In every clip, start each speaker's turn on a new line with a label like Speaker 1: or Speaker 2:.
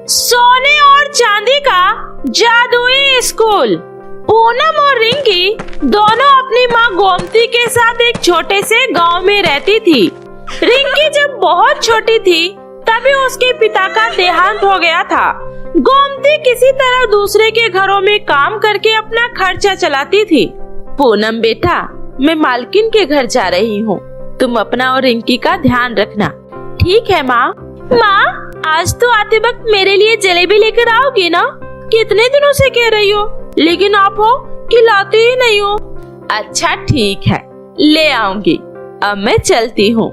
Speaker 1: सोने और चांदी का जादुई स्कूल। पूनम और रिंकी दोनों अपनी माँ गोमती के साथ एक छोटे से गांव में रहती थी। रिंकी जब बहुत छोटी थी तभी उसके पिता का देहांत हो गया था। गोमती किसी तरह दूसरे के घरों में काम करके अपना खर्चा चलाती थी। पूनम बेटा, मैं मालकिन के घर जा रही हूँ, तुम अपना और रिंकी का ध्यान रखना। ठीक है माँ। माँ, आज तो आते वक्त मेरे लिए जलेबी लेकर आओगी ना? कितने दिनों से कह रही हो, लेकिन आप हो कि लाते ही नहीं हो। अच्छा ठीक है, ले आऊंगी। अब मैं चलती हूँ।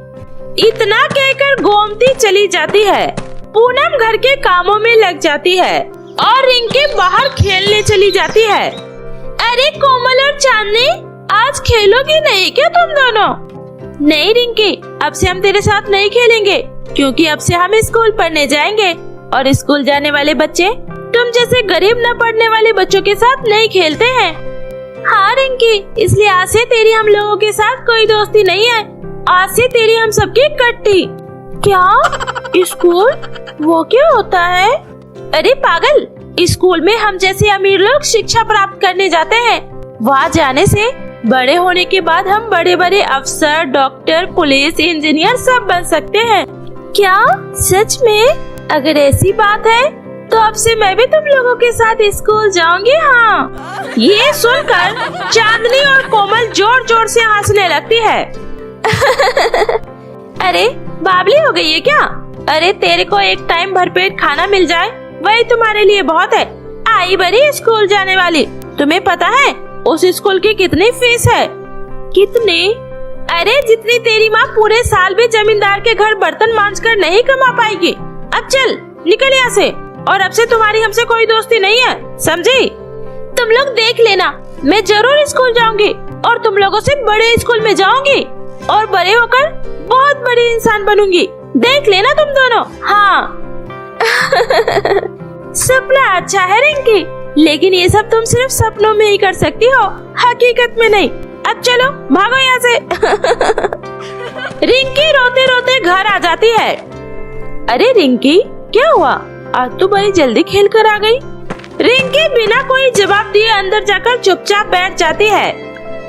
Speaker 1: इतना कहकर गोमती चली जाती है। पूनम घर के कामों में लग जाती है और रिंकी बाहर खेलने चली जाती है। अरे कोमल और चांदनी, आज खेलोगी नहीं क्या तुम दोनों? नहीं रिंकी, अब से हम तेरे साथ नहीं खेलेंगे, क्योंकि अब से हम स्कूल पढ़ने जाएंगे और स्कूल जाने वाले बच्चे तुम जैसे गरीब न पढ़ने वाले बच्चों के साथ नहीं खेलते हैं। हाँ रिंकी, इसलिए आज से तेरी हम लोगों के साथ कोई दोस्ती नहीं है। आज से तेरी हम सबकी कट्टी। क्या? स्कूल? वो क्या होता है? अरे पागल, स्कूल में हम जैसे अमीर लोग शिक्षा प्राप्त करने जाते हैं। वहाँ जाने से बड़े होने के बाद हम बड़े बड़े अफसर, डॉक्टर, पुलिस, इंजीनियर सब बन सकते हैं। क्या सच में? अगर ऐसी बात है तो अब से मैं भी तुम लोगों के साथ स्कूल जाऊंगी। हाँ। ये सुनकर चांदनी और कोमल जोर जोर से हंसने लगती है। अरे बावली हो गई है क्या? अरे तेरे को एक टाइम भरपेट खाना मिल जाए वही तुम्हारे लिए बहुत है। आई बड़ी स्कूल जाने वाली। तुम्हें पता है उस स्कूल की कितनी फीस है? कितनी? अरे जितनी तेरी माँ पूरे साल भी जमींदार के घर बर्तन मांजकर नहीं कमा पाएगी। अब चल निकल यहाँ से, और अब से तुम्हारी हमसे कोई दोस्ती नहीं है, समझी? तुम लोग देख लेना, मैं जरूर स्कूल जाऊंगी और तुम लोगों से बड़े स्कूल में जाऊंगी और बड़े होकर बहुत बड़ी इंसान बनूंगी। देख लेना तुम दोनों। हाँ। सपना अच्छा है रिंकी, लेकिन ये सब तुम सिर्फ सपनों में ही कर सकती हो, हकीकत में नहीं। अब चलो भागो यहाँ से। रिंकी रोते रोते घर आ जाती है। अरे रिंकी, क्या हुआ? आज तो बड़ी जल्दी खेल कर आ गई। रिंकी बिना कोई जवाब दिए अंदर जाकर चुपचाप बैठ जाती है।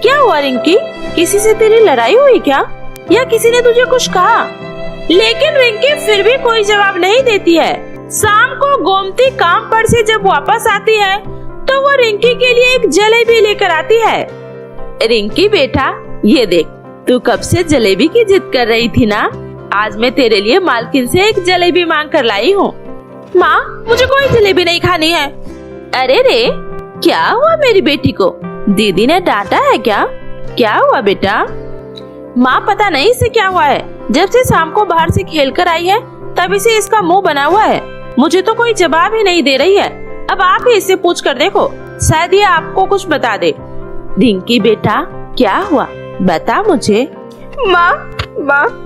Speaker 1: क्या हुआ रिंकी? किसी से तेरी लड़ाई हुई क्या, या किसी ने तुझे कुछ कहा? लेकिन रिंकी फिर भी कोई जवाब नहीं देती है। शाम को गोमती काम पर से जब वापस आती है तो वो रिंकी के लिए एक जलेबी लेकर आती है। रिंकी बेटा, ये देख, तू कब से जलेबी की जिद कर रही थी ना? आज मैं तेरे लिए मालकिन से एक जलेबी मांग कर लाई हूँ। माँ, मुझे कोई जलेबी नहीं खानी है। अरे रे, क्या हुआ मेरी बेटी को? दीदी ने डांटा है क्या? क्या हुआ बेटा? माँ, पता नहीं इसे क्या हुआ है। जब से शाम को बाहर से खेल कर आई है तभी से इसका मुंह बना हुआ है। मुझे तो कोई जवाब ही नहीं दे रही है। अब आप ही इससे पूछ कर देखो, शायद ये आपको कुछ बता दे। रिंकी बेटा, क्या हुआ? बता मुझे।
Speaker 2: माँ,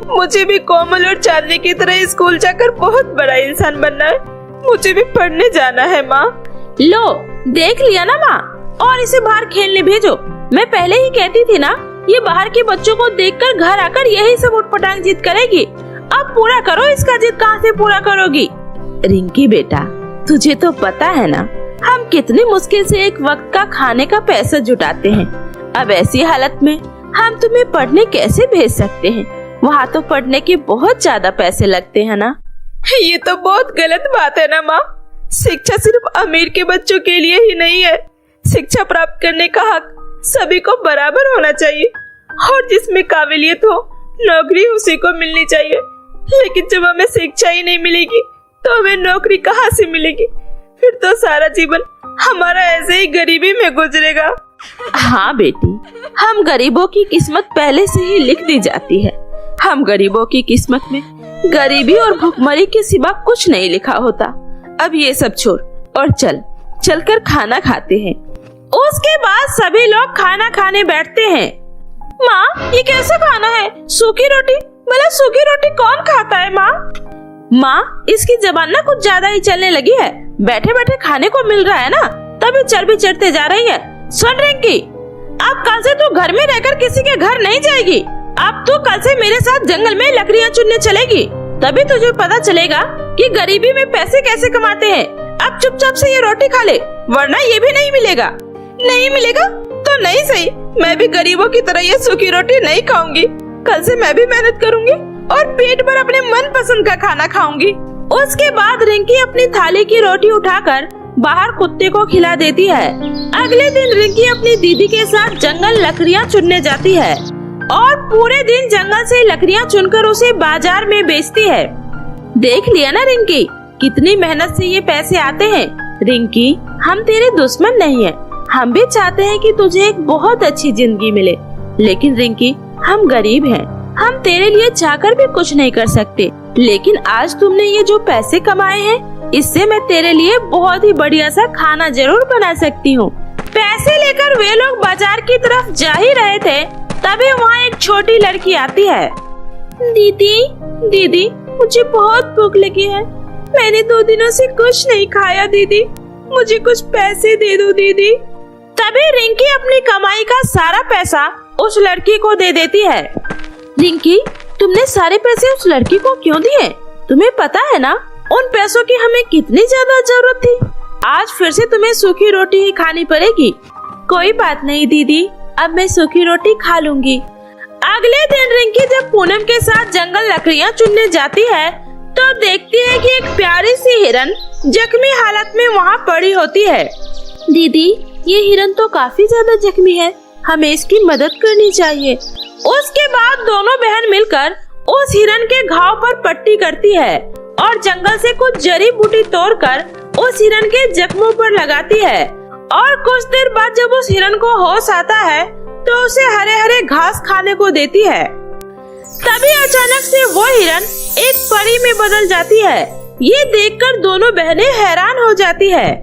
Speaker 2: मुझे भी कोमल और चांदनी की तरह स्कूल जाकर बहुत बड़ा इंसान बनना है। मुझे भी पढ़ने जाना है माँ।
Speaker 1: लो, देख लिया ना माँ, और इसे बाहर खेलने भेजो। मैं पहले ही कहती थी ना, ये बाहर के बच्चों को देखकर घर आकर यही सब उठपटांग जिद करेगी। अब पूरा करो इसका जिद, कहाँ से पूरा करोगी? रिंकी बेटा, तुझे तो पता है ना, हम कितनी मुश्किल से एक वक्त का खाने का पैसा जुटाते हैं। अब ऐसी हालत में हम तुम्हें पढ़ने कैसे भेज सकते हैं? वहाँ तो पढ़ने के बहुत ज्यादा पैसे लगते हैं ना।
Speaker 2: ये तो बहुत गलत बात है ना माँ। शिक्षा सिर्फ अमीर के बच्चों के लिए ही नहीं है। शिक्षा प्राप्त करने का हक सभी को बराबर होना चाहिए, और जिसमें काबिलियत हो नौकरी उसी को मिलनी चाहिए। लेकिन जब हमें शिक्षा ही नहीं मिलेगी तो हमें नौकरी कहाँ से मिलेगी? फिर तो सारा जीवन हमारा ऐसे ही गरीबी में गुजरेगा।
Speaker 1: हाँ बेटी, हम गरीबों की किस्मत पहले से ही लिख दी जाती है। हम गरीबों की किस्मत में गरीबी और भुखमरी के सिवा कुछ नहीं लिखा होता। अब ये सब छोड़ और चल कर खाना खाते हैं। उसके बाद सभी लोग खाना खाने बैठते हैं। माँ, ये कैसा खाना है? सूखी रोटी? भला सूखी रोटी कौन खाता है माँ? माँ, इसकी जबान ना कुछ ज्यादा ही चलने लगी है। बैठे बैठे खाने को मिल रहा है ना, तभी चर्बी चढ़ते जा रही है। सुन रिंकी, अब कल से तू घर में रहकर किसी के घर नहीं जाएगी। अब तू कल से मेरे साथ जंगल में लकड़ियाँ चुनने चलेगी, तभी तुझे पता चलेगा
Speaker 2: कि गरीबी में पैसे कैसे कमाते हैं। अब चुपचाप से ये रोटी खा ले, वरना ये भी नहीं मिलेगा। नहीं मिलेगा तो नहीं सही, मैं भी गरीबों की तरह ये सूखी रोटी नहीं खाऊंगी। कल से मैं भी मेहनत करूंगी और पेट भर अपने मन पसंद का खाना खाऊंगी।
Speaker 1: उसके बाद रिंकी अपनी थाली की रोटी उठाकर बाहर कुत्ते को खिला देती है। अगले दिन रिंकी अपनी दीदी के साथ जंगल लकड़ियाँ चुनने जाती है और पूरे दिन जंगल से लकड़ियाँ चुनकर उसे बाजार में बेचती है। देख लिया ना रिंकी, कितनी मेहनत से ये पैसे आते हैं। रिंकी, हम तेरे दुश्मन नहीं हैं, हम भी चाहते हैं कि तुझे एक बहुत अच्छी जिंदगी मिले, लेकिन रिंकी हम गरीब हैं, हम तेरे लिए चाहकर भी कुछ नहीं कर सकते। लेकिन आज तुमने ये जो पैसे कमाए हैं, इससे मैं तेरे लिए बहुत ही बढ़िया सा खाना जरूर बना सकती हूँ। पैसे लेकर वे लोग बाजार की तरफ जा ही रहे थे, तभी वहाँ एक छोटी लड़की आती है। दीदी, मुझे बहुत भूख लगी है, मैंने 2 दिनों से कुछ नहीं खाया दीदी, मुझे कुछ पैसे दे दो दीदी। तभी रिंकी अपनी कमाई का सारा पैसा उस लड़की को दे देती है। रिंकी, तुमने सारे पैसे उस लड़की को क्यों दिए? तुम्हें पता है ना उन पैसों की हमें कितनी ज्यादा जरूरत थी। आज फिर से तुम्हें सूखी रोटी ही खानी पड़ेगी। कोई बात नहीं दीदी, अब मैं सूखी रोटी खा लूंगी। अगले दिन रिंकी जब पूनम के साथ जंगल लकड़ियाँ चुनने जाती है तो देखती है कि एक प्यारी सी हिरन जख्मी हालत में वहाँ पड़ी होती है। दीदी, ये हिरन तो काफी ज्यादा जख्मी है, हमें इसकी मदद करनी चाहिए। उसके बाद दोनों बहन मिलकर उस हिरन के घाव पर पट्टी करती है और जंगल से कुछ जड़ी बूटी तोड़कर उस हिरन के जख्मों पर लगाती है। और कुछ देर बाद जब उस हिरन को होश आता है तो उसे हरे हरे घास खाने को देती है। तभी अचानक से वो हिरन एक परी में बदल जाती है। ये देखकर दोनों बहनें हैरान हो जाती है।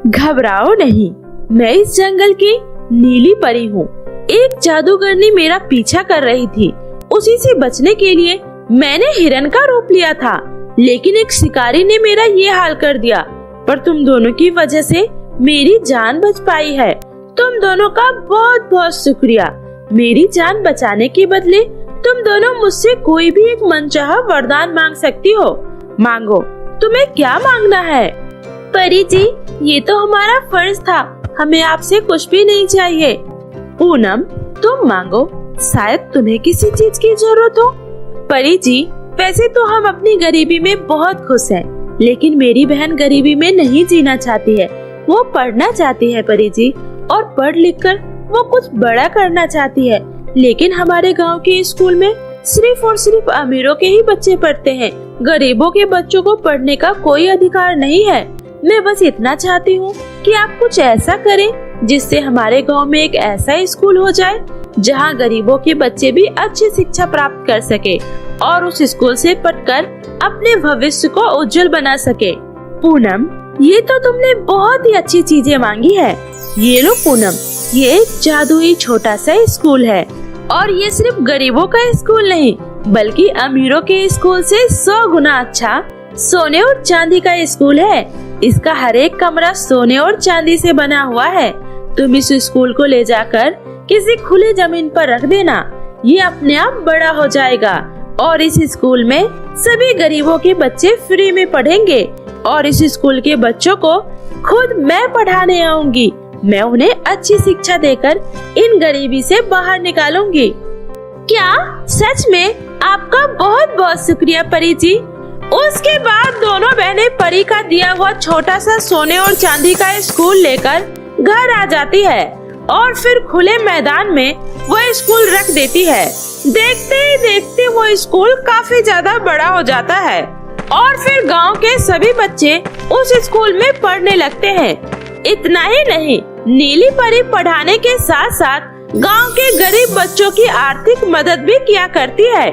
Speaker 1: घबराओ नहीं, मैं इस जंगल की नीली परी हूँ। एक जादूगरनी मेरा पीछा कर रही थी, उसी से बचने के लिए मैंने हिरन का रूप लिया था, लेकिन एक शिकारी ने मेरा ये हाल कर दिया। पर तुम दोनों की वजह से मेरी जान बच पाई है। तुम दोनों का बहुत बहुत शुक्रिया। मेरी जान बचाने के बदले तुम दोनों मुझसे कोई भी एक मनचाहा वरदान मांग सकती हो। मांगो, तुम्हें क्या मांगना है? परी जी, ये तो हमारा फर्ज था, हमें आपसे कुछ भी नहीं चाहिए। पूनम, तुम मांगो, शायद तुम्हें किसी चीज की जरूरत हो। परी जी, वैसे तो हम अपनी गरीबी में बहुत खुश हैं, लेकिन मेरी बहन गरीबी में नहीं जीना चाहती है, वो पढ़ना चाहती है परी जी, और पढ़ लिख कर वो कुछ बड़ा करना चाहती है। लेकिन हमारे गांव के स्कूल में सिर्फ और सिर्फ अमीरों के ही बच्चे पढ़ते हैं, गरीबों के बच्चों को पढ़ने का कोई अधिकार नहीं है। मैं बस इतना चाहती हूँ कि आप कुछ ऐसा करें जिससे हमारे गांव में एक ऐसा स्कूल हो जाए जहाँ गरीबों के बच्चे भी अच्छी शिक्षा प्राप्त कर सके और उस स्कूल से पढ़कर अपने भविष्य को उज्जवल बना सके। पूनम, ये तो तुमने बहुत ही अच्छी चीजें मांगी है। ये लो पूनम, ये एक जादुई छोटा सा स्कूल है, और ये सिर्फ गरीबों का स्कूल नहीं बल्कि अमीरों के स्कूल से 100 गुना अच्छा सोने और चांदी का स्कूल है। इसका हर एक कमरा सोने और चांदी से बना हुआ है। तुम इस स्कूल को ले जाकर किसी खुले जमीन पर रख देना, ये अपने आप बड़ा हो जाएगा और इस स्कूल में सभी गरीबों के बच्चे फ्री में पढ़ेंगे। और इस स्कूल के बच्चों को खुद मैं पढ़ाने आऊंगी। मैं उन्हें अच्छी शिक्षा देकर इन गरीबी से बाहर निकालूंगी। क्या सच में? आपका बहुत बहुत शुक्रिया परी जी। उसके बाद दोनों बहनें परी का दिया हुआ छोटा सा सोने और चांदी का स्कूल लेकर घर आ जाती है और फिर खुले मैदान में वो स्कूल रख देती है। देखते ही देखते वो स्कूल काफी ज्यादा बड़ा हो जाता है और फिर गांव के सभी बच्चे उस स्कूल में पढ़ने लगते हैं। इतना ही नहीं, नीली परी पढ़ाने के साथ साथ गांव के गरीब बच्चों की आर्थिक मदद भी किया करती है।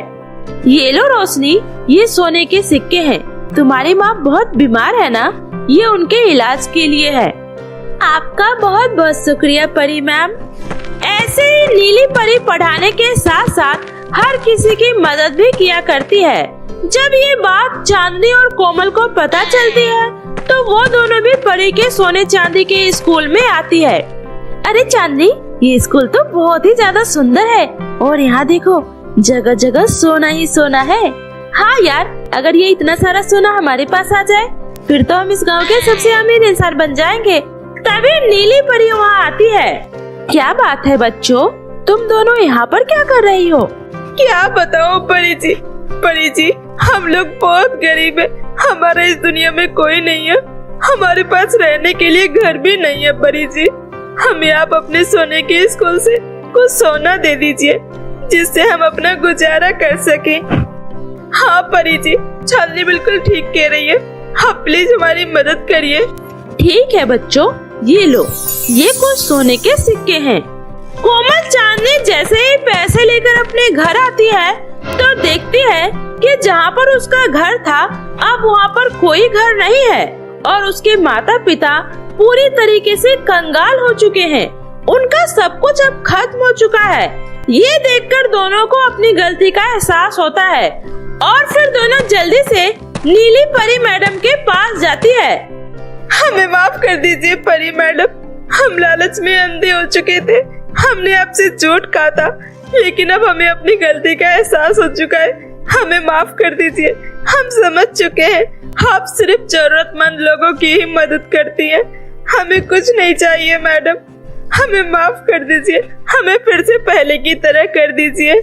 Speaker 1: ये लो रोशनी, ये सोने के सिक्के हैं। तुम्हारी माँ बहुत बीमार है ना, ये उनके इलाज के लिए है। आपका बहुत बहुत शुक्रिया परी मैम। ऐसे ही नीली परी पढ़ाने के साथ साथ हर किसी की मदद भी किया करती है। जब ये बात चांदनी और कोमल को पता चलती है तो वो दोनों भी परी के सोने चांदी के स्कूल में आती है। अरे चांदनी, ये स्कूल तो बहुत ही ज्यादा सुंदर है और यहाँ देखो जगह जगह सोना ही सोना है। हाँ यार, अगर ये इतना सारा सोना हमारे पास आ जाए फिर तो हम इस गांव के सबसे अमीर इंसान बन जाएंगे। तभी नीली परी वहाँ आती है। क्या बात है बच्चों, तुम दोनों यहाँ पर क्या कर रही हो?
Speaker 2: क्या बताओ परी जी, हम लोग बहुत गरीब है। हमारे इस दुनिया में कोई नहीं है। हमारे पास रहने के लिए घर भी नहीं है परी जी। हमें आप अपने सोने के स्कूल से कुछ सोना दे दीजिए जिससे हम अपना गुजारा कर सके। हाँ परी जी, चांदनी बिल्कुल ठीक कह रही है। आप प्लीज हमारी मदद करिए।
Speaker 1: ठीक है बच्चों, ये लो, ये कुछ सोने के सिक्के हैं। कोमल चांदनी जैसे ही पैसे लेकर अपने घर आती है तो देखती है कि जहाँ पर उसका घर था अब वहाँ पर कोई घर नहीं है और उसके माता पिता पूरी तरीके से कंगाल हो चुके हैं। उनका सब कुछ अब खत्म हो चुका है। ये देखकर दोनों को अपनी गलती का एहसास होता है और फिर दोनों जल्दी से नीली परी मैडम के पास जाती है।
Speaker 2: हमें माफ कर दीजिए परी मैडम, हम लालच में अंधे हो चुके थे। हमने आपसे झूठ कहा था, लेकिन अब हमें अपनी गलती का एहसास हो चुका है। हमें माफ कर दीजिए, हम समझ चुके हैं आप सिर्फ जरूरतमंद लोगों की ही मदद करती हैं। हमें कुछ नहीं चाहिए मैडम, हमें माफ कर दीजिए। हमें फिर से पहले की तरह कर दीजिए।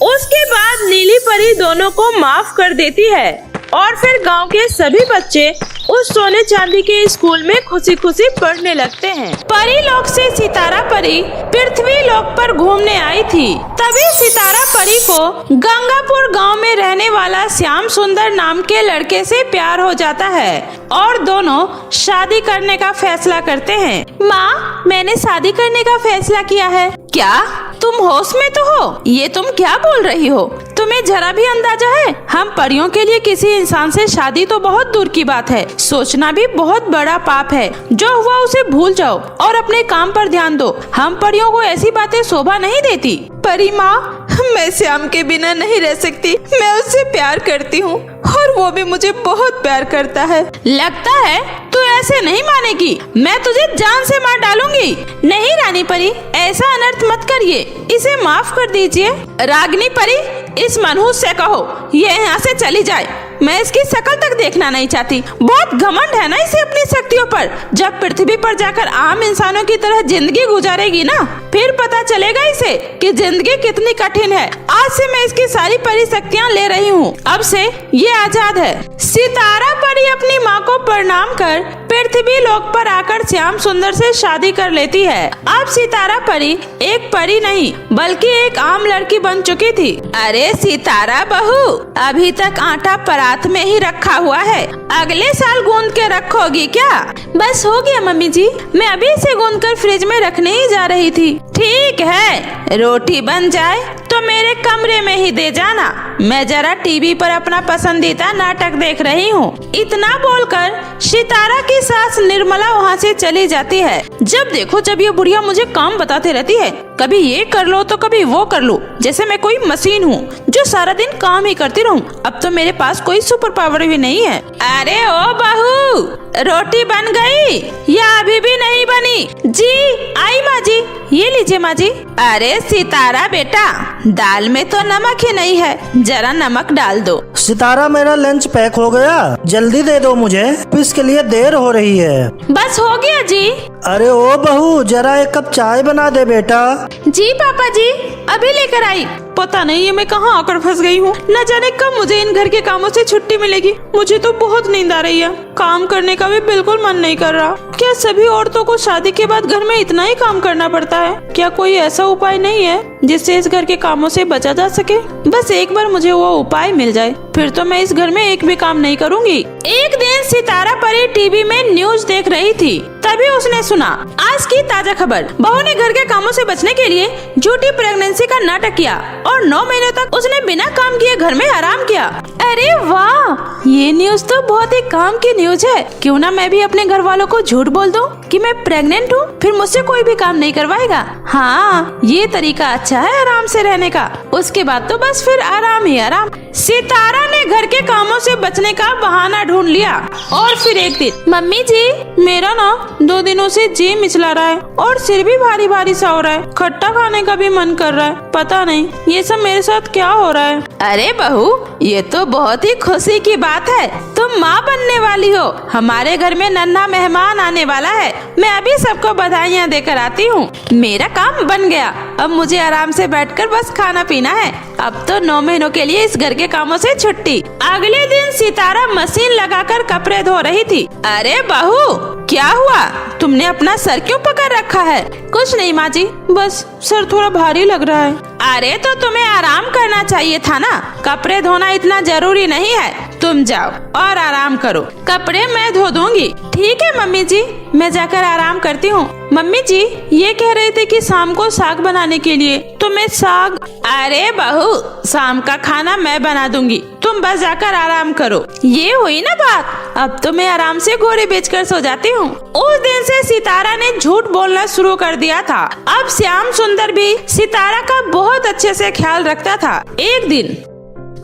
Speaker 1: उसके बाद नीली परी दोनों को माफ कर देती है और फिर गांव के सभी बच्चे उस सोने चांदी के स्कूल में खुशी खुशी पढ़ने लगते हैं। परी लोक से सितारा परी पृथ्वी लोक पर घूमने आई थी। तभी सितारा परी को गंगापुर गांव में रहने वाला श्याम सुंदर नाम के लड़के से प्यार हो जाता है और दोनों शादी करने का फैसला करते हैं। माँ, मैंने शादी करने का फैसला किया है। क्या तुम होश में तो हो? ये तुम क्या बोल रही हो? तुम्हें जरा भी अंदाजा है? हम परियों के लिए किसी इंसान से शादी तो बहुत दूर की बात है, सोचना भी बहुत बड़ा पाप है। जो हुआ उसे भूल जाओ और अपने काम पर ध्यान दो। हम परियों को ऐसी बातें शोभा नहीं देती।
Speaker 2: परी माँ, मैं श्याम के बिना नहीं रह सकती। मैं उससे प्यार करती हूँ और वो भी मुझे बहुत प्यार करता है।
Speaker 1: लगता है तू ऐसे नहीं मानेगी। मैं तुझे जान से मार डालूंगी। नहीं रानी परी, ऐसा अनर्थ मत करिए, इसे माफ कर दीजिए। रागिनी परी, इस मनहूस से कहो ये यहाँ से चली जाए। मैं इसकी शक्ल तक देखना नहीं चाहती। बहुत घमंड है ना इसे अपनी शक्तियों पर। जब पृथ्वी पर जाकर आम इंसानों की तरह जिंदगी गुजारेगी ना, फिर पता चलेगा इसे कि जिंदगी कितनी कठिन है। आज से मैं इसकी सारी परी शक्तियाँ ले रही हूँ। अब से ये आजाद है। सितारा परी अपनी माँ को प्रणाम कर पृथ्वी लोक पर आकर श्याम सुंदर से शादी कर लेती है। अब सितारा परी एक परी नहीं बल्कि एक आम लड़की बन चुकी थी। अरे सितारा बहू, अभी तक आटा परात में ही रखा हुआ है, अगले साल गूंद के रखोगी क्या? बस हो गया मम्मी जी, मैं अभी इसे गूंद कर फ्रिज में रखने ही जा रही थी। ठीक है, रोटी बन जाए तो मेरे कमरे में ही दे जाना। मैं जरा टीवी पर अपना पसंदीदा नाटक देख रही हूँ। इतना बोलकर सितारा की सास निर्मला वहाँ से चली जाती है। जब देखो जब ये बुढ़िया मुझे काम बताते रहती है, कभी ये कर लो तो कभी वो कर लो, जैसे मैं कोई मशीन हूँ जो सारा दिन काम ही करती रहूँ। अब तो मेरे पास कोई सुपर पावर भी नहीं है। अरे ओ बहू, रोटी बन गई या अभी भी नहीं बनी? जी आई माँ जी। ये लीजिए माँ जी। अरे सितारा बेटा, दाल में तो नमक ही नहीं है, जरा नमक डाल दो।
Speaker 3: सितारा, मेरा लंच पैक हो गया, जल्दी दे दो मुझे, इसके लिए देर हो रही है।
Speaker 1: बस हो गया जी।
Speaker 3: अरे ओ बहू, जरा एक कप चाय बना दे बेटा।
Speaker 1: जी पापा जी, अभी लेकर आई।
Speaker 2: पता नहीं ये मैं कहाँ आकर फंस गई हूँ। न जाने कब मुझे इन घर के कामों से छुट्टी मिलेगी। मुझे तो बहुत नींद आ रही है, काम करने का भी बिल्कुल मन नहीं कर रहा। क्या सभी औरतों को शादी के बाद घर में इतना ही काम करना पड़ता है? क्या कोई ऐसा उपाय नहीं है जिससे इस घर के कामों से बचा जा सके? बस एक बार मुझे वो उपाय मिल जाए, फिर तो मैं इस घर में एक भी काम नहीं करूँगी।
Speaker 1: एक दिन सितारा परी टीवी में न्यूज देख रही थी, तभी उसने सुना आज की ताजा खबर। बहू ने घर के कामों से बचने के लिए झूठी प्रेगनेंसी का नाटक किया और 9 महीनों तक उसने बिना काम किए घर में आराम किया। अरे वाह, ये न्यूज तो बहुत ही काम की न्यूज है। क्यों ना मैं भी अपने घर वालों को झूठ बोल दूं कि मैं प्रेग्नेंट हूँ, फिर मुझसे कोई भी काम नहीं करवाएगा। हाँ, ये तरीका अच्छा है आराम से रहने का। उसके बाद तो बस फिर आराम ही आराम। सितारा ने घर के कामों से बचने का बहाना ढूंढ लिया और फिर एक दिन, मम्मी जी मेरा ना 2 दिनों से जी मिचला रहा है और सिर भी भारी भारी सा हो रहा है, खट्टा खाने का भी मन कर रहा है। पता नहीं ये सब मेरे साथ क्या हो रहा है। अरे बहू, ये तो बहुत ही खुशी की बात है, तुम माँ बनने वाली हो। हमारे घर में नन्हा मेहमान आने वाला है। मैं अभी सबको बधाइयाँ देकर आती हूँ। मेरा काम बन गया, अब मुझे आराम से बैठकर बस खाना पीना है। अब तो 9 महीनों के लिए इस घर के कामों से छुट्टी। अगले दिन सितारा मशीन लगाकर कपड़े धो रही थी। अरे बहू, क्या हुआ? तुमने अपना सर क्यों पकड़ रखा है? कुछ नहीं माँ जी, बस सर थोड़ा भारी लग रहा है। अरे तो तुम्हें आराम करना चाहिए था ना, कपड़े धोना इतना जरूरी नहीं है। तुम जाओ और आराम करो, कपड़े मैं धो दूंगी। ठीक है मम्मी जी, मैं जाकर आराम करती हूँ। मम्मी जी ये कह रहे थे कि शाम को साग बनाने के लिए, तो मैं साग। अरे बहू, शाम का खाना मैं बना दूंगी, तुम बस जाकर आराम करो। ये हुई ना बात, अब तो मैं आराम से घोड़े बेचकर सो जाती हूँ। उस दिन से सितारा ने झूठ बोलना शुरू कर दिया था। अब श्याम सुंदर भी सितारा का बहुत अच्छे से ख्याल रखता था। एक दिन,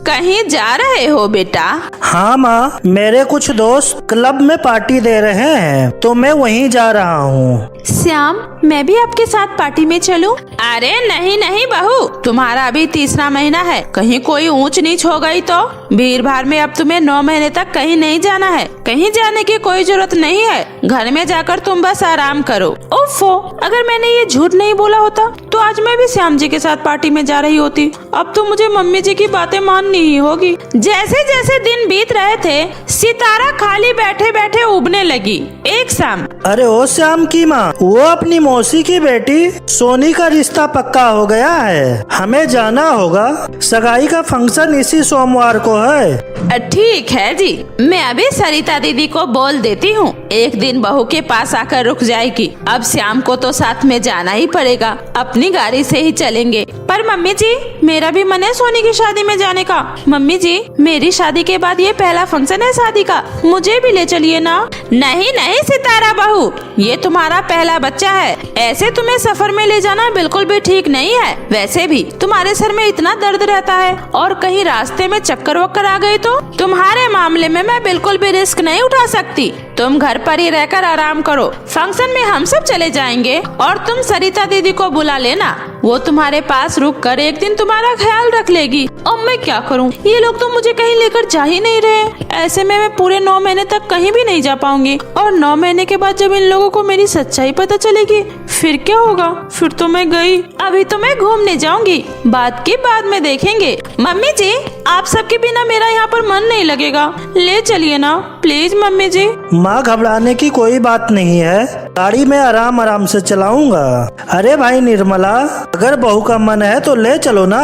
Speaker 1: कहीं जा रहे हो बेटा?
Speaker 3: हाँ माँ, मेरे कुछ दोस्त क्लब में पार्टी दे रहे हैं, तो मैं वहीं जा रहा हूँ।
Speaker 1: श्याम, मैं भी आपके साथ पार्टी में चलूं? अरे नहीं नहीं बहू, तुम्हारा अभी 3रा महीना है, कहीं कोई ऊंच नीच हो गई तो? भीड़ भाड़ में अब तुम्हें 9 महीने तक कहीं नहीं जाना है। कहीं जाने की कोई जरूरत नहीं है, घर में जाकर तुम बस आराम करो। ओफो, अगर मैंने ये झूठ नहीं बोला होता तो आज मैं भी श्याम जी के साथ पार्टी में जा रही होती। अब तो मुझे मम्मी जी की बातें माननी ही होगी। जैसे जैसे दिन बीत रहे थे, सितारा खाली बैठे बैठे उबने लगी। एक शाम,
Speaker 3: अरे ओ श्याम की माँ, वो अपनी मौसी की बेटी सोनी का रिश्ता पक्का हो गया है, हमें जाना होगा। सगाई का फंक्शन इसी सोमवार को है।
Speaker 1: ठीक है जी, मैं अभी सरिता दीदी को बोल देती हूँ, एक दिन बहू के पास आकर रुक जाएगी। अब श्याम को तो साथ में जाना ही पड़ेगा, अपनी गाड़ी से ही चलेंगे। पर मम्मी जी, मेरा भी मन है सोनी की शादी में जाने का। मम्मी जी, मेरी शादी के बाद ये पहला फंक्शन है शादी का, मुझे भी ले चलिए ना। नहीं नहीं सितारा बहू, ये तुम्हारा पहला बच्चा है, ऐसे तुम्हें सफर में ले जाना बिल्कुल भी ठीक नहीं है। वैसे भी तुम्हारे सर में इतना दर्द रहता है, और कहीं रास्ते में चक्कर वक्कर आ गई तो? तुम्हारे मामले में मैं बिल्कुल भी रिस्क नहीं उठा सकती। तुम घर पर ही रहकर आराम करो, फंक्शन में हम सब चले जाएंगे और तुम सरिता दीदी को बुला लेना, वो तुम्हारे पास रुक कर एक दिन तुम्हारा ख्याल रख लेगी। अब मैं क्या करूं, ये लोग तो मुझे कहीं लेकर जा ही नहीं रहे। ऐसे में मैं पूरे 9 महीने तक कहीं भी नहीं जा पाऊंगी, और 9 महीने के बाद जब इन लोगों को मेरी सच्चाई पता चलेगी फिर क्या होगा? फिर तो मैं गई। अभी तो मैं घूमने जाऊंगी, बात की बाद में देखेंगे। मम्मी जी, आप सबके बिना मेरा यहाँ पर मन नहीं लगेगा, ले चलिए ना प्लीज मम्मी जी।
Speaker 3: माँ, घबराने की कोई बात नहीं है, गाड़ी में आराम आराम से चलाऊंगा। अरे भाई निर्मला, अगर बहू का मन है तो ले चलो ना।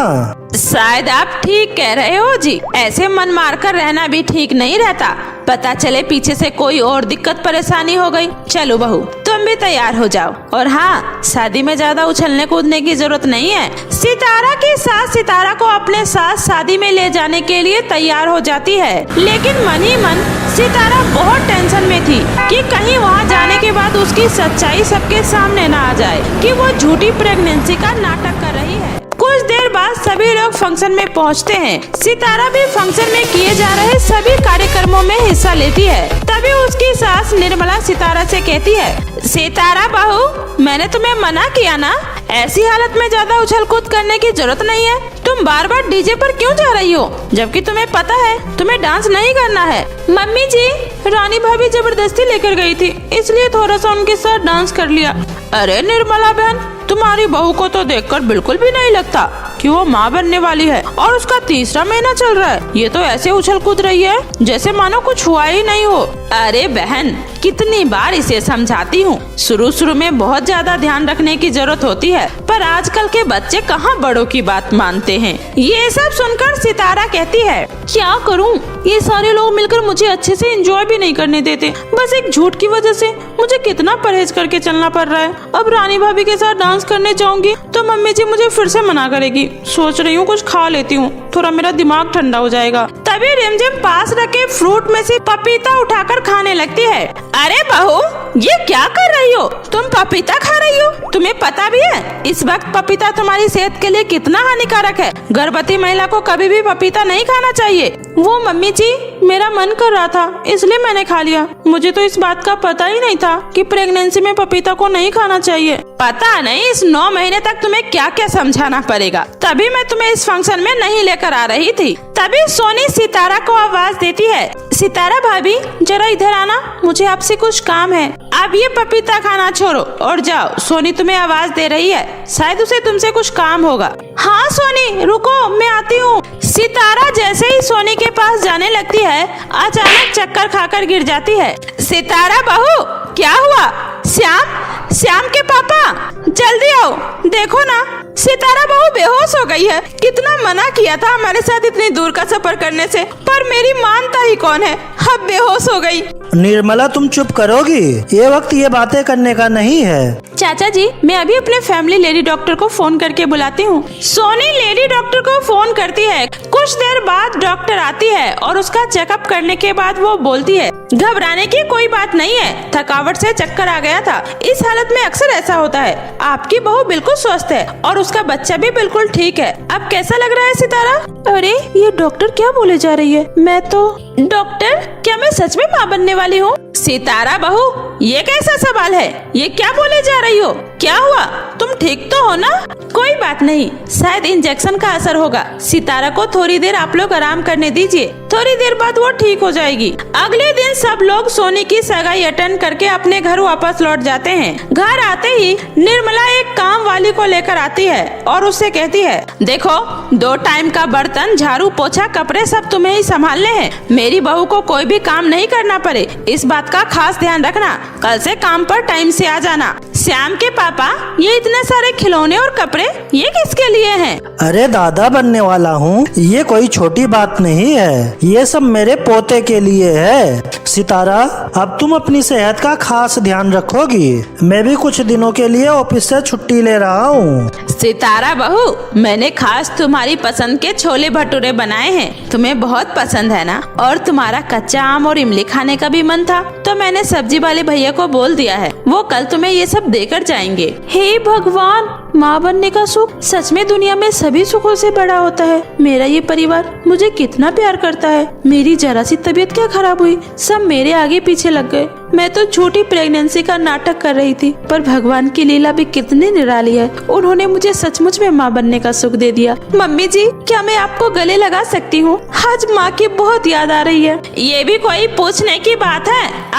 Speaker 1: शायद आप ठीक कह रहे हो जी, ऐसे मन मारकर रहना भी ठीक नहीं रहता, पता चले पीछे से कोई और दिक्कत परेशानी हो गई। चलो बहू, तुम भी तैयार हो जाओ। और हाँ, शादी में ज्यादा उछलने कूदने की जरूरत नहीं है। सितारा की सास सितारा को अपने साथ शादी में ले जाने के लिए तैयार हो जाती है, लेकिन मन ही मन सितारा बहुत टेंशन में थी कि कहीं वहाँ जाने के बाद उसकी सच्चाई सबके सामने न आ जाए कि वो झूठी प्रेगनेंसी का नाटक कर रही है। कुछ देर बाद सभी लोग फंक्शन में पहुंचते हैं। सितारा भी फंक्शन में किए जा रहे सभी कार्यक्रमों में हिस्सा लेती है। तभी उसकी सास निर्मला सितारा से कहती है, सितारा बहू, मैंने तुम्हें मना किया ना, ऐसी हालत में ज्यादा उछल कूद करने की जरूरत नहीं है। तुम बार बार डीजे पर क्यों जा रही हो, जबकि तुम्हें पता है तुम्हें डांस नहीं करना है। मम्मी जी, रानी भाभी जबरदस्ती लेकर गई थी, इसलिए थोड़ा सा उनके साथ डांस कर लिया। अरे निर्मला बहन, तुम्हारी बहू को तो देखकर बिल्कुल भी नहीं लगता कि वो माँ बनने वाली है, और उसका 3रा महीना चल रहा है। ये तो ऐसे उछल कूद रही है जैसे मानो कुछ हुआ ही नहीं हो। अरे बहन, कितनी बार इसे समझाती हूँ, शुरू में बहुत ज्यादा ध्यान रखने की जरूरत होती है, पर आजकल के बच्चे कहाँ बड़ों की बात मानते हैं। ये सब सुनकर सितारा कहती है, क्या करूँ, ये सारे लोग मिलकर मुझे अच्छे से एंजॉय भी नहीं करने देते। बस एक झूठ की वजह से मुझे कितना परहेज करके चलना पड़ रहा है। अब रानी भाभी के साथ डांस करने जाऊंगी तो मम्मी जी मुझे फिर से मना करेगी। सोच रही हूँ कुछ खा लेती हूँ, थोड़ा मेरा दिमाग ठंडा हो जाएगा। तभी रिमझिम पास रखे फ्रूट में से पपीता उठाकर खाने लगती है। अरे बहू, ये क्या कर रही हो? तुम पपीता खा रही हो? तुम्हें पता भी है इस वक्त पपीता तुम्हारी सेहत के लिए कितना हानिकारक है? गर्भवती महिला को कभी भी पपीता नहीं खाना चाहिए। वो मम्मी जी, मेरा मन कर रहा था इसलिए मैंने खा लिया। मुझे तो इस बात का पता ही नहीं था कि प्रेगनेंसी में पपीता को नहीं खाना चाहिए। पता नहीं इस 9 महीने तक तुम्हें क्या क्या समझाना पड़ेगा। तभी मैं तुम्हें इस फंक्शन में नहीं लेकर आ रही थी। तभी सोनी सितारा को आवाज देती है, सितारा भाभी जरा इधर आना, मुझे आपसे कुछ काम है। अब ये पपीता खाना छोड़ो और जाओ। सोनी तुम्हें आवाज दे रही है, शायद उसे तुमसे कुछ काम होगा। हाँ सोनी रुको, मैं आती हूँ। सितारा जैसे ही सोनी के पास जाने लगती है, अचानक चक्कर खाकर गिर जाती है। सितारा बहू क्या हुआ? श्याम के पापा जल्दी आओ, देखो ना सितारा बहू बेहोश हो गई है। कितना मना किया था हमारे साथ इतनी दूर का सफर करने से, पर मेरी मानता ही कौन है, अब बेहोश हो गई।
Speaker 3: निर्मला तुम चुप करोगी? ये वक्त ये बातें करने का नहीं है।
Speaker 1: चाचा जी, मैं अभी अपने फैमिली लेडी डॉक्टर को फोन करके बुलाती हूँ। सोनी लेडी डॉक्टर को फोन करती है। कुछ देर बाद डॉक्टर आती है और उसका चेकअप करने के बाद वो बोलती है, घबराने की कोई बात नहीं है, थकावट से चक्कर आ गया था। इस हालत में अक्सर ऐसा होता है। आपकी बहू बिल्कुल स्वस्थ है और उसका बच्चा भी बिल्कुल ठीक है। अब कैसा लग रहा है सितारा? अरे ये डॉक्टर क्या बोले जा रही है? मैं तो डॉक्टर, क्या मैं सच में माँ बनने वाली हूँ? सितारा बहू ये कैसा सवाल है? ये क्या बोले जा रही हो? क्या हुआ? तुम ठीक तो हो ना? कोई बात नहीं, शायद इंजेक्शन का असर होगा। सितारा को थोड़ी देर आप लोग आराम करने दीजिए, थोड़ी देर बाद वो ठीक हो जाएगी। अगले दिन सब लोग सोनी की सगाई अटेंड करके अपने घर वापस लौट जाते हैं। घर आते ही निर्मला एक काम वाली को लेकर आती है और उससे कहती है, देखो 2 टाइम का बर्तन, झाड़ू, पोछा, कपड़े सब तुम्हें ही संभालने हैं। मेरी बहू को कोई भी काम नहीं करना पड़े, इस बात का खास ध्यान रखना। कल से काम पर टाइम से आ जाना। श्याम के पापा, ये इतने सारे खिलौने और कपड़े ये किसके लिए हैं?
Speaker 3: अरे दादा बनने वाला हूँ, ये कोई छोटी बात नहीं है, ये सब मेरे पोते के लिए है। सितारा अब तुम अपनी सेहत का खास ध्यान रखोगी। मैं भी कुछ दिनों के लिए ऑफिस से छुट्टी ले रहा हूँ।
Speaker 1: सितारा बहू, मैंने खास तुम्हारी पसंद के छोले भटूरे बनाए हैं, तुम्हें बहुत पसंद है ना? और तुम्हारा कच्चा आम और इमली खाने का भी मन था, तो मैंने सब्जी वाले भैया को बोल दिया है, वो कल तुम्हें ये सब देकर जाएंगे। हे भगवान, माँ बनने का सुख सच में दुनिया में सभी सुखों से बड़ा होता है। मेरा ये परिवार मुझे कितना प्यार करता है। मेरी जरा सी तबीयत क्या खराब हुई, सब मेरे आगे पीछे लग गए। मैं तो झूठी प्रेगनेंसी का नाटक कर रही थी, पर भगवान की लीला भी कितनी निराली है। उन्होंने मुझे सचमुच में माँ बनने का सुख दे दिया। मम्मी जी, क्या मैं आपको गले लगा सकती हूँ? आज माँ की बहुत याद आ रही है। ये भी कोई पूछने की बात है?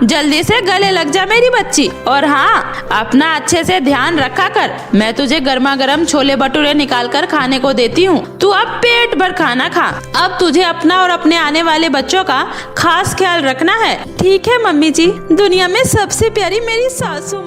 Speaker 1: जल्दी से गले लग जा मेरी बच्ची। और हाँ, अपना अच्छे से ध्यान रखा कर। मैं तुझे गर्मा गर्म छोले भटूरे निकाल कर खाने को देती हूँ, तू अब पेट भर खाना खा। अब तुझे अपना और अपने आने वाले बच्चों का खास ख्याल रखना है। ठीक है मम्मी जी, दुनिया में सबसे प्यारी मेरी सासू माँ।